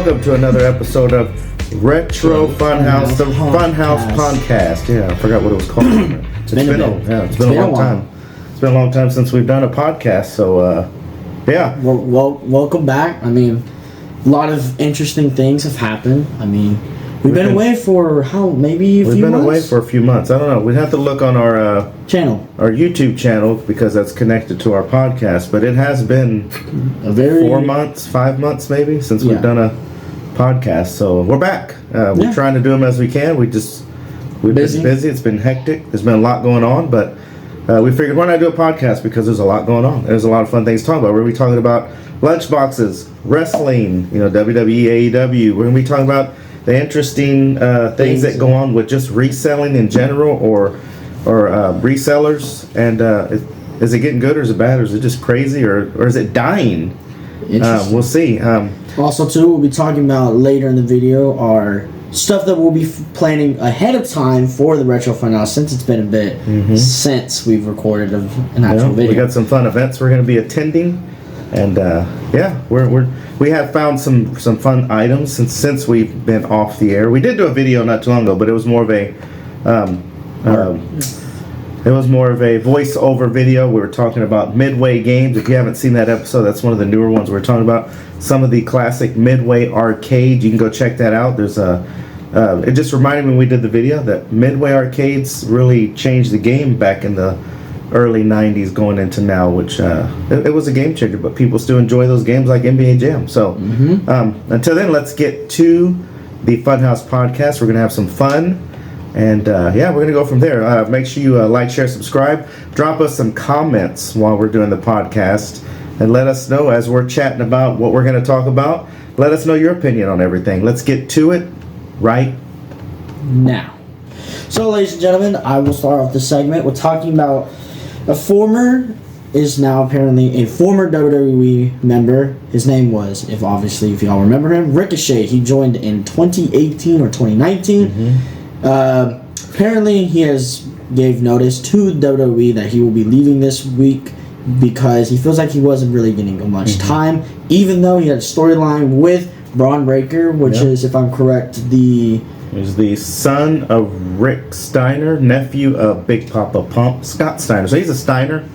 welcome to another episode of Retro Funhouse, the Funhouse Podcast. Yeah, I forgot what it was called. It's been a long time. It's been a long time since we've done a podcast, so yeah. Well, welcome back. I mean, a lot of interesting things have happened. I mean, we've been away for maybe a few months? We've been away for a few months. I don't know. We'd have to look on our channel, our YouTube channel, because that's connected to our podcast. But it has been 5 months maybe since we've done a podcast. So we're back. We're trying to do them as we can. We've been busy. It's been hectic. There's been a lot going on, but we figured why not do a podcast, because there's a lot going on. There's a lot of fun things to talk about. We're going to be talking about lunchboxes, wrestling, WWE AEW. We're going to be talking about the interesting things that go on with just reselling in general, or resellers, and is it getting good, or is it bad, or is it just crazy, or is it dying? We'll see. Also, too, we'll be talking about later in the video are stuff that we'll be planning ahead of time for the Retro Funhouse, since it's been a bit since we've recorded an actual video. We got some fun events we're going to be attending, and we have found some fun items since we've been off the air. We did do a video not too long ago, but it was more of a voiceover video. We were talking about Midway games. If you haven't seen that episode, that's one of the newer ones. We're talking about some of the classic Midway arcade. You can go check that out. There's it just reminded me when we did the video that Midway arcades really changed the game back in the early 90s going into now, which it was a game changer, but people still enjoy those games like NBA Jam. So until then, let's get to the Funhouse podcast. We're going to have some fun. And we're going to go from there. Make sure you like, share, subscribe. Drop us some comments while we're doing the podcast. And let us know as we're chatting about what we're going to talk about. Let us know your opinion on everything. Let's get to it right now. So, ladies and gentlemen, I will start off the segment with talking about if now apparently a former WWE member. His name was, if y'all remember him, Ricochet. He joined in 2018 or 2019. Apparently he gave notice to WWE that he will be leaving this week because he feels like he wasn't really getting much time, even though he had a storyline with Braun Breaker, which is, if I'm correct, he's the son of Rick Steiner, nephew of Big Papa Pump, Scott Steiner. So he's a Steiner.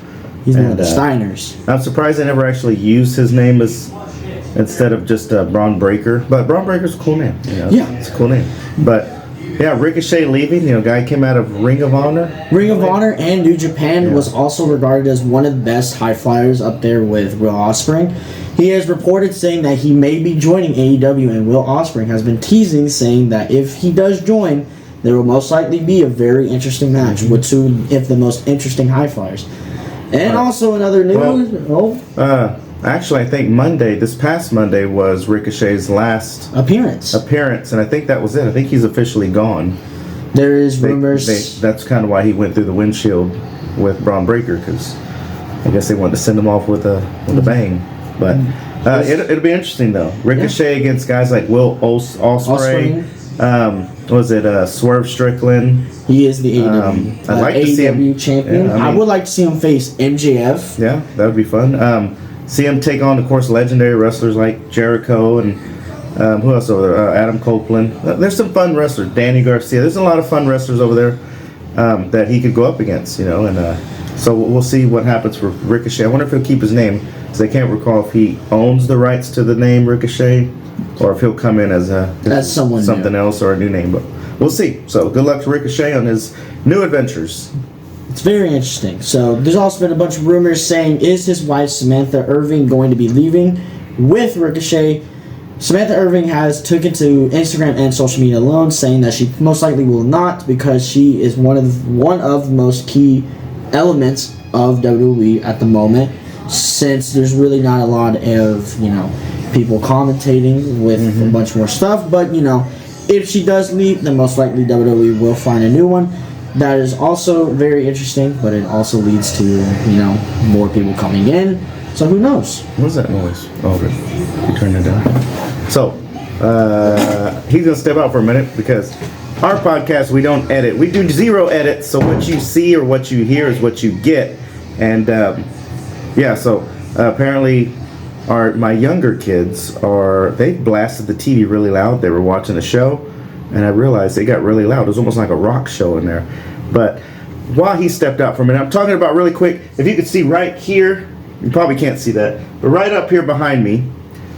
He's one of the Steiners. I'm surprised they never actually used his name instead of just Braun Breaker. But Braun Breaker's a cool name. It's a cool name. But Ricochet leaving, guy came out of Ring of Honor. Ring of Honor and New Japan, was also regarded as one of the best high flyers up there with Will Ospreay. He has reported saying that he may be joining AEW, and Will Ospreay has been teasing, saying that if he does join, there will most likely be a very interesting match with two of the most interesting high flyers. And also another news. Actually, I think this past Monday, was Ricochet's last appearance, and I think that was it. I think he's officially gone. There is rumors. That's kind of why he went through the windshield with Braun Breaker, because I guess they wanted to send him off with a bang. But it'll be interesting, though. Ricochet against guys like Will Ospreay. Was it Swerve Strickland? He is the AEW, I'd like to see him champion. I would like to see him face MJF. Yeah, that would be fun. See him take on, of course, legendary wrestlers like Jericho and who else over there? Adam Copeland. There's some fun wrestlers. Danny Garcia. There's a lot of fun wrestlers over there that he could go up against, and so we'll see what happens for Ricochet. I wonder if he'll keep his name, because I can't recall if he owns the rights to the name Ricochet, or if he'll come in as something else or a new name. But we'll see. So good luck to Ricochet on his new adventures. It's very interesting. So there's also been a bunch of rumors saying, is his wife Samantha Irving going to be leaving with Ricochet? Samantha Irving has taken to Instagram and social media alone, saying that she most likely will not, because she is one of the most key elements of WWE at the moment, since there's really not a lot of people commentating with a bunch more stuff. But if she does leave, then most likely WWE will find a new one. That is also very interesting, but it also leads to, more people coming in. So who knows? What's that noise? Oh, good. You turned it down. So, he's going to step out for a minute, because our podcast, we don't edit. We do 0 edits, so what you see or what you hear is what you get. And, so apparently my younger kids they blasted the TV really loud. They were watching a show, and I realized they got really loud. It was almost like a rock show in there. But while he stepped out for a minute, I'm talking about really quick. If you could see right here, you probably can't see that, but right up here behind me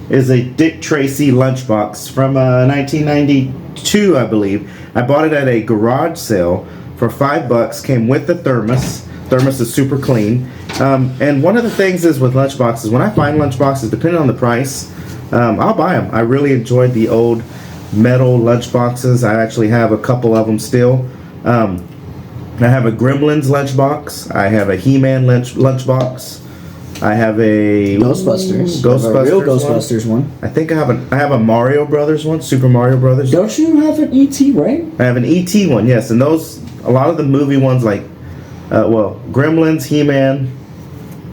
is a Dick Tracy lunchbox from 1992, I believe. I bought it at a garage sale for $5. Came with the thermos. Thermos is super clean. And one of the things is with lunchboxes, when I find lunchboxes, depending on the price, I'll buy them. I really enjoyed the old metal lunchboxes. I actually have a couple of them still. I have a Gremlins lunchbox. I have a He-Man lunchbox. I have a Ghostbusters. Ghostbusters, a real Ghostbusters one. I think I have a Mario Brothers one, Super Mario Brothers. Don't you have an ET, right? I have an ET one, yes, and those a lot of the movie ones like, Gremlins, He-Man,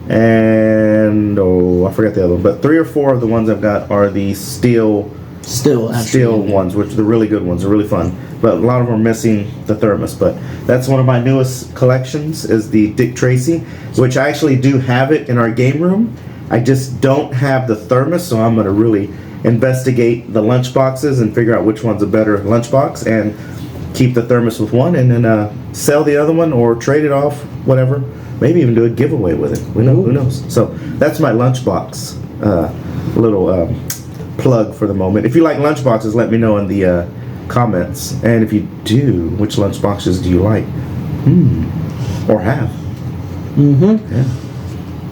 and I forgot the other one, but 3 or 4 of the ones I've got are the steel ones, which are the really good ones. They're really fun, but a lot of them are missing the thermos. But that's one of my newest collections is the Dick Tracy, which I actually do have it in our game room. I just don't have the thermos, so I'm going to really investigate the lunchboxes and figure out which one's a better lunchbox and keep the thermos with one, and then sell the other one or trade it off, whatever. Maybe even do a giveaway with it. Who knows? So that's my lunchbox little plug for the moment. If you like lunchboxes, let me know in the comments. And if you do, which lunchboxes do you like? Or have? Yeah.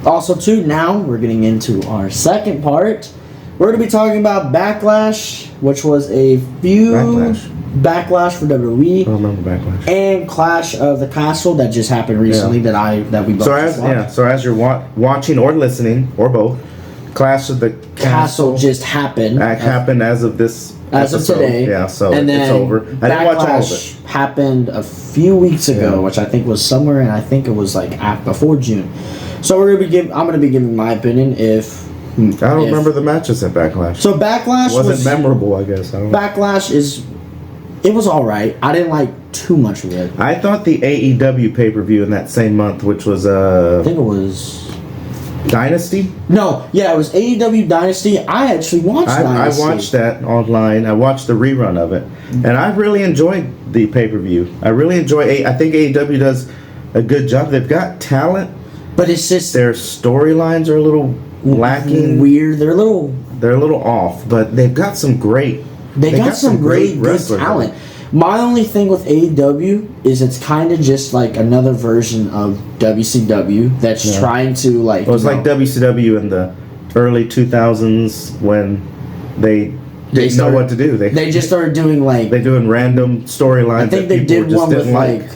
Also, too, now we're getting into our second part. We're going to be talking about Backlash, which was a feud. Backlash for WWE. I don't remember Backlash. And Clash of the Castle that just happened recently that we both watched. So as you're watching or listening, or both, Clash of the Castle just happened. Happened as of this As episode. of today. Yeah, so and it's over. I didn't watch all of it. Happened a few weeks ago, which I think was somewhere, and I think it was like before June. So I'm gonna be giving my opinion I don't remember the matches at Backlash. So Backlash wasn't memorable, I guess. Backlash it was alright. I didn't like too much of it. I thought the AEW pay-per-view in that same month, which was I think it was Dynasty? No, yeah, it was AEW Dynasty. I actually watched Dynasty. I watched that online. I watched the rerun of it. And I really enjoyed the pay-per-view. I really enjoy I think AEW does a good job. They've got talent, but it's just their storylines are a little lacking. Weird. They're a little off, but they've got some great They got some great good talent. My only thing with AEW is it's kind of just like another version of WCW that's trying to like. It was like WCW in the early 2000s when they didn't know what to do. They just started doing like they're doing random storylines. I think they did one with like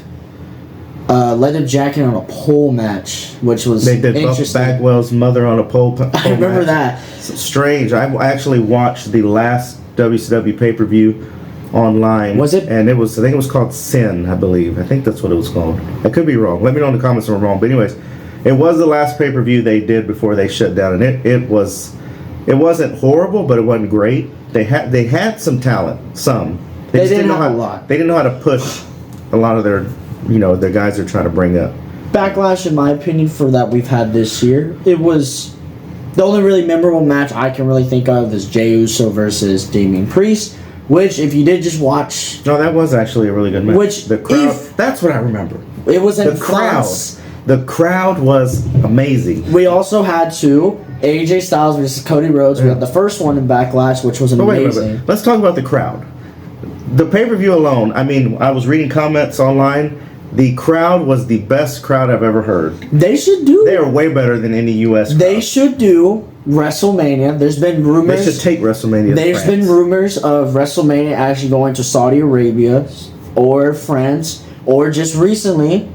leather jacket on a pole match, which was they did Buff Bagwell's mother on a pole. I remember that. It's strange. I actually watched the last WCW pay-per-view online. Was it? And I think it was called Sin, I believe. I think that's what it was called. I could be wrong. Let me know in the comments if I'm wrong. But anyways, it was the last pay-per-view they did before they shut down, and it wasn't horrible, but it wasn't great. They had some talent, some. They just didn't know a lot. They didn't know how to push a lot of their guys they're trying to bring up. Backlash, in my opinion, for that we've had this year, it was the only really memorable match I can really think of is Jey Uso versus Damian Priest, which if you did just watch... No, that was actually a really good match. Which, the crowd, that's what I remember. It was in the crowd. The crowd was amazing. We also had AJ Styles versus Cody Rhodes. We had the first one in Backlash, which was amazing. Wait. Let's talk about the crowd. The pay-per-view alone, I was reading comments online. The crowd was the best crowd I've ever heard. They are way better than any U.S. crowd. They should do WrestleMania. There's been rumors. They should take WrestleMania. There's been rumors of WrestleMania actually going to Saudi Arabia or France or just recently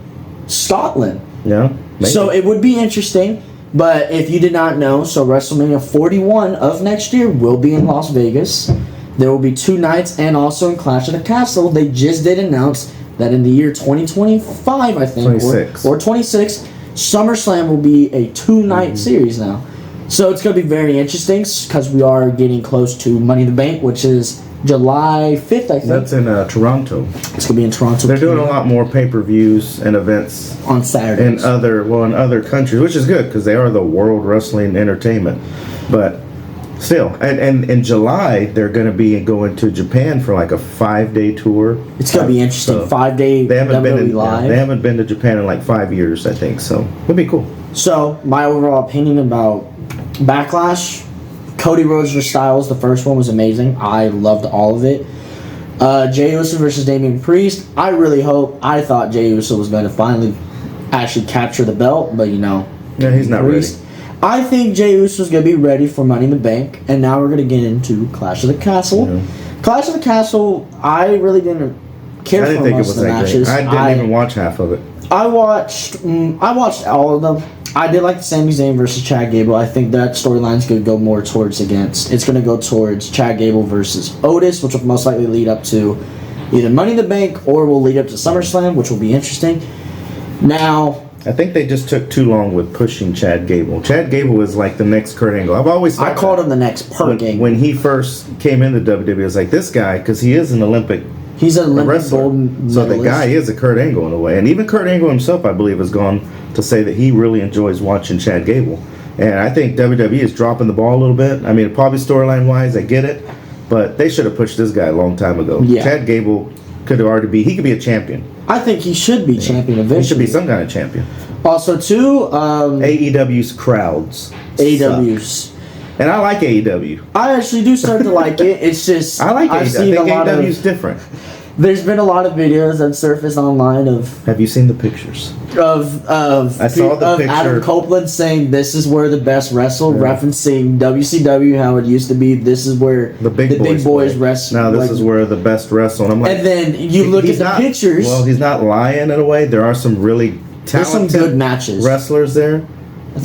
Scotland. Yeah. Maybe. So it would be interesting. But if you did not know, so WrestleMania 41 of next year will be in Las Vegas. There will be 2 nights, and also in Clash of the Castle, they just did announce that in the year 2025, I think, 26. or 26, SummerSlam will be a 2-night series now. So it's going to be very interesting because we are getting close to Money in the Bank, which is July 5th, I think. That's in Toronto. It's gonna be in Toronto. They're doing a lot more pay-per-views and events on Saturdays in other countries, which is good because they are the World Wrestling Entertainment. But still, and in July they're going to be going to Japan for like a 5-day tour. It's going to be interesting. So 5-day they haven't been live. they haven't been to Japan in like 5 years, I think. So it'll be cool. So my overall opinion about Backlash, Cody Rhodes versus Styles, the first one was amazing. I loved all of it. Jey Uso versus Damian Priest. I thought Jey Uso was going to finally actually capture the belt, but yeah, he's not Priest. ready. I think Jey Uso's going to be ready for Money in the Bank, and now we're going to get into Clash of the Castle. Yeah. Clash of the Castle, I really didn't care for most of the matches. I didn't even watch half of it. I watched all of them. I did like the Sami Zayn versus Chad Gable. I think that storyline's going to go more towards It's going to go towards Chad Gable versus Otis, which will most likely lead up to either Money in the Bank or will lead up to SummerSlam, which will be interesting. Now, I think they just took too long with pushing Chad Gable. Chad Gable is like the next Kurt Angle. I've always thought I called him the next Perk Angle. When he first came into WWE, I was like, this guy, because he is an Olympic He's an Olympic wrestler. gold medalist. So the guy is a Kurt Angle in a way. And even Kurt Angle himself, I believe, has gone to say that he really enjoys watching Chad Gable. And I think WWE is dropping the ball a little bit. I mean, probably storyline-wise, I get it. But they should have pushed this guy a long time ago. Yeah. Chad Gable could be a champion. I think he should be champion eventually. He should be some kind of champion. Also, too, AEW's crowds. AEW's. Suck. And I like AEW. I actually do start to like it. It's just I like AEW. I think AEW's of, different. There's been a lot of videos that surfaced online of. Have you seen the pictures? I saw the picture. Adam Copeland saying this is where the best wrestle, referencing WCW, how it used to be. This is where the big boys wrestle. Now this is where the best wrestle. And I'm like, and then you look at the pictures. Well, he's not lying in a way. There are some really talented there's some good matches wrestlers there,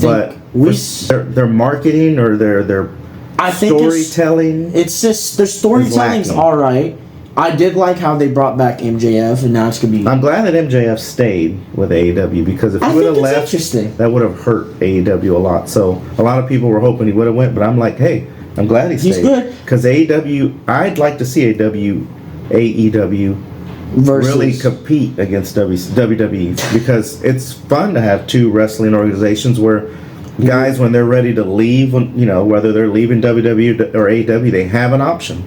but their marketing or their storytelling. It's just their storytelling's all right. I did like how they brought back MJF, and now it's gonna be. I'm glad that MJF stayed with AEW because if he would have left, that would have hurt AEW a lot. So a lot of people were hoping he would have went, but I'm like, hey, I'm glad he stayed. He's good because AEW. I'd like to see AEW really compete against WWE because it's fun to have two wrestling organizations where guys, when they're ready to leave, whether they're leaving WWE or AEW, they have an option.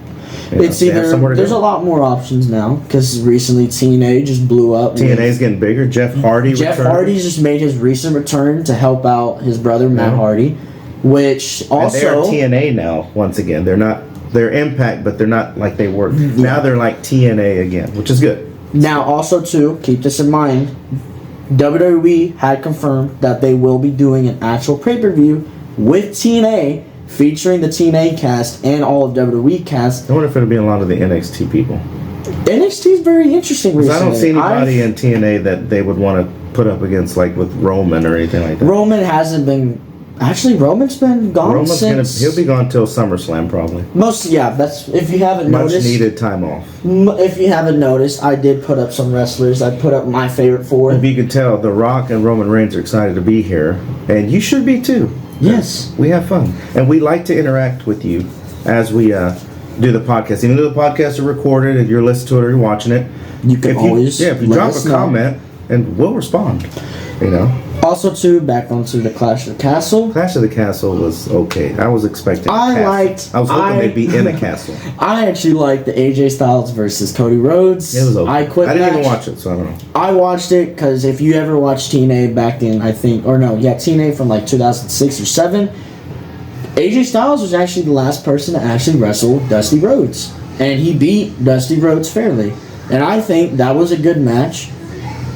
It's either there's a lot more options now because recently TNA just blew up. TNA's getting bigger. Jeff Hardy's just made his recent return to help out his brother Matt Hardy, which also they're TNA now. Once again, they're Impact, but they're not like they were. Now they're like TNA again, which is good. Now, also too, keep this in mind. WWE had confirmed that they will be doing an actual pay-per-view with TNA. Featuring the TNA cast and all of WWE cast. I wonder if it'll be a lot of the NXT people. NXT is very interesting recently. I don't see anybody in TNA that they would want to put up against, like with Roman or anything like that. Roman hasn't been. Actually, Roman's been gone since. He'll be gone till SummerSlam probably. That's if you haven't noticed. Much needed time off. If you haven't noticed, I did put up some wrestlers. I put up my favorite four. If you can tell, The Rock and Roman Reigns are excited to be here, and you should be too. Yes. We have fun. And we like to interact with you as we do the podcast. Even though the podcasts are recorded and you're listening to it or you're watching it, you can always if you drop a comment, and we'll respond. Also, too, back onto the Clash of the Castle. Clash of the Castle was okay. I was expecting I was hoping they'd be in a castle. I actually liked the AJ Styles versus Cody Rhodes. It was okay. I didn't even watch it, so I don't know. I watched it because if you ever watched TNA back in, TNA from like 2006 or 7, AJ Styles was actually the last person to actually wrestle Dusty Rhodes. And he beat Dusty Rhodes fairly. And I think that was a good match.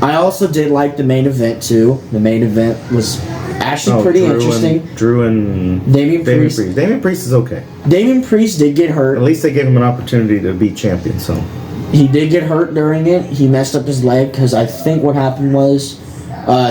I also did like the main event too. The main event was actually pretty interesting. Drew and Damian Priest. Damian Priest is okay. Damian Priest did get hurt. At least they gave him an opportunity to be champion. So he did get hurt during it. He messed up his leg because I think what happened was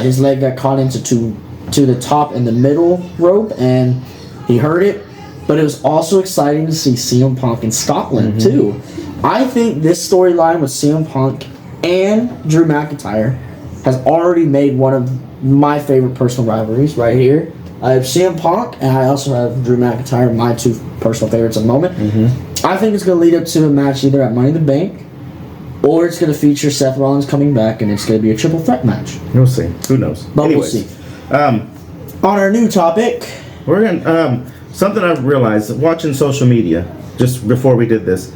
his leg got caught into to the top and the middle rope and he hurt it. But it was also exciting to see CM Punk in Scotland too. I think this storyline with CM Punk and Drew McIntyre has already made one of my favorite personal rivalries right here. I have CM Punk and I also have Drew McIntyre, my two personal favorites at the moment. I think it's going to lead up to a match either at Money in the Bank, or it's going to feature Seth Rollins coming back, and it's going to be a triple threat match. We'll see. Who knows? But Anyways, we'll see. On our new topic, we're going something I've realized watching social media just before we did this.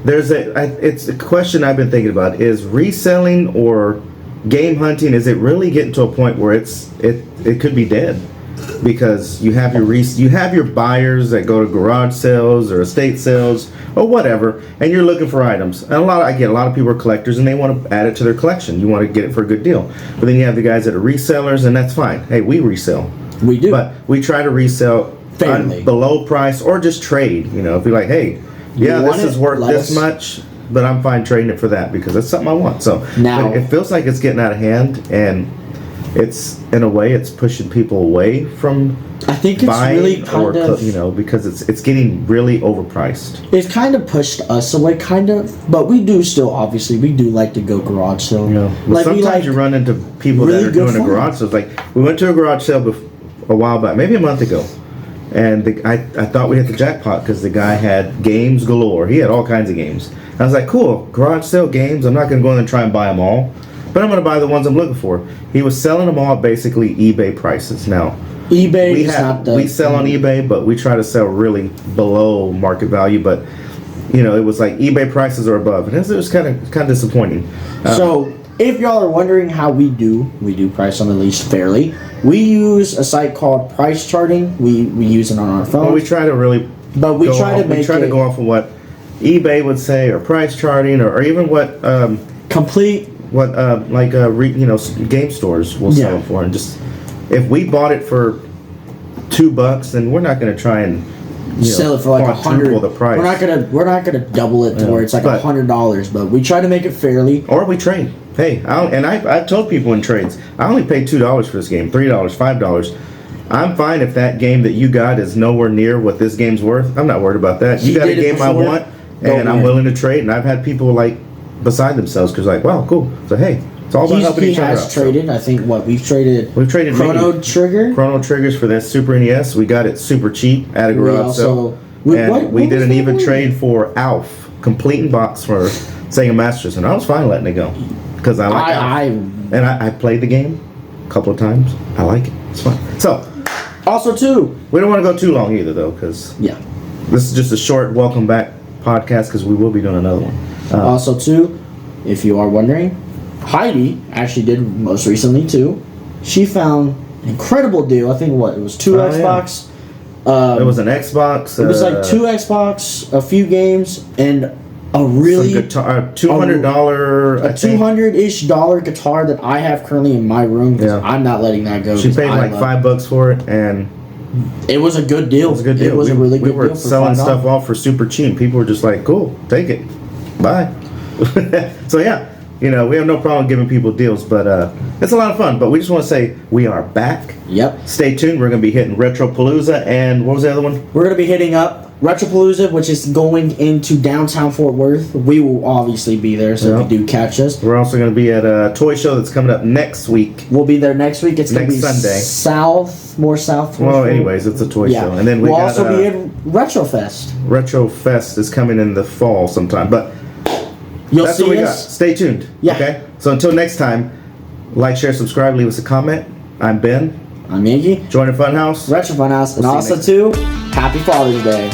It's a question I've been thinking about: is reselling or game hunting? Is it really getting to a point where it could be dead? Because you have your buyers that go to garage sales or estate sales or whatever, and you're looking for items. And I get a lot of people are collectors and they want to add it to their collection. You want to get it for a good deal. But then you have the guys that are resellers, and that's fine. Hey, we resell. We do. But we try to resell below price or just trade. You know, if you're like, hey, yeah, this is worth this much, but I'm fine trading it for that because that's something I want. So now it feels like it's getting out of hand, and it's in a way it's pushing people away from. I think it's really kind of, because it's getting really overpriced. It's kind of pushed us away, kind of, but we do still obviously we do like to go garage sale. Well, sometimes you run into people really that are doing a garage sale. Like we went to a garage sale a while back, maybe a month ago, and I thought we hit the jackpot because the guy had games galore. He had all kinds of games. I was like, cool, garage sale games. I'm not going to go in and try and buy them all, but I'm going to buy the ones I'm looking for. He was selling them all at basically eBay prices. Now, eBay we sell on eBay, but we try to sell really below market value. But it was like eBay prices are above, and it was kind of disappointing. So if y'all are wondering how we do price them at least fairly. We use a site called Price Charting. We use it on our phone. Well, we try to really, but we try to go off of what eBay would say, or Price Charting, or even what game stores will sell it for. And just if we bought it for $2, then we're not going to try and sell it for like $100. The price. We're not gonna double it to where it's like $100, but we try to make it fairly. Or we trade. Hey, I've told people in trades, I only paid $2 for this game, $3, $5. I'm fine if that game that you got is nowhere near what this game's worth. I'm not worried about that. You got a game I want, and I'm willing to trade. And I've had people like beside themselves because like, wow, cool. So hey, it's all about helping each other out. He has traded. I think we've traded Chrono Triggers for that Super NES. We got it super cheap at a garage sale. We did an even trade for Alf, complete in box for Sega Masters, and I was fine letting it go because I like Alf. And I played the game a couple of times. I like it. It's fun. So, also too, we don't want to go too long either though, because this is just a short welcome back podcast because we will be doing another one. Also too, if you are wondering, Heidi actually did most recently too. She found an incredible deal. I think it was two Xbox. Yeah. It was an Xbox. It was like two Xbox, a few games, and a really $200 a $200-ish guitar that I have currently in my room because I'm not letting that go. She paid like $5 for it, and it was a good deal. It was a good deal. It was a really good deal. We were selling stuff off for super cheap. People were just like, "Cool, take it, bye." So yeah. We have no problem giving people deals, but it's a lot of fun. But we just want to say we are back. Yep. Stay tuned. We're going to be hitting Retropalooza, and what was the other one? We're going to be hitting up Retropalooza, which is going into downtown Fort Worth. We will obviously be there, so if you do catch us. We're also going to be at a toy show that's coming up next week. We'll be there next week. It's going to be Sunday. more south. Well, anyways, it's a toy show. And then we'll also be at Retrofest. Retrofest is coming in the fall sometime, but that's what we got. Stay tuned. Yeah. Okay? So until next time, like, share, subscribe, leave us a comment. I'm Ben. I'm Iggy. Join the Funhouse. Retro Funhouse. And also, too, Happy Father's Day.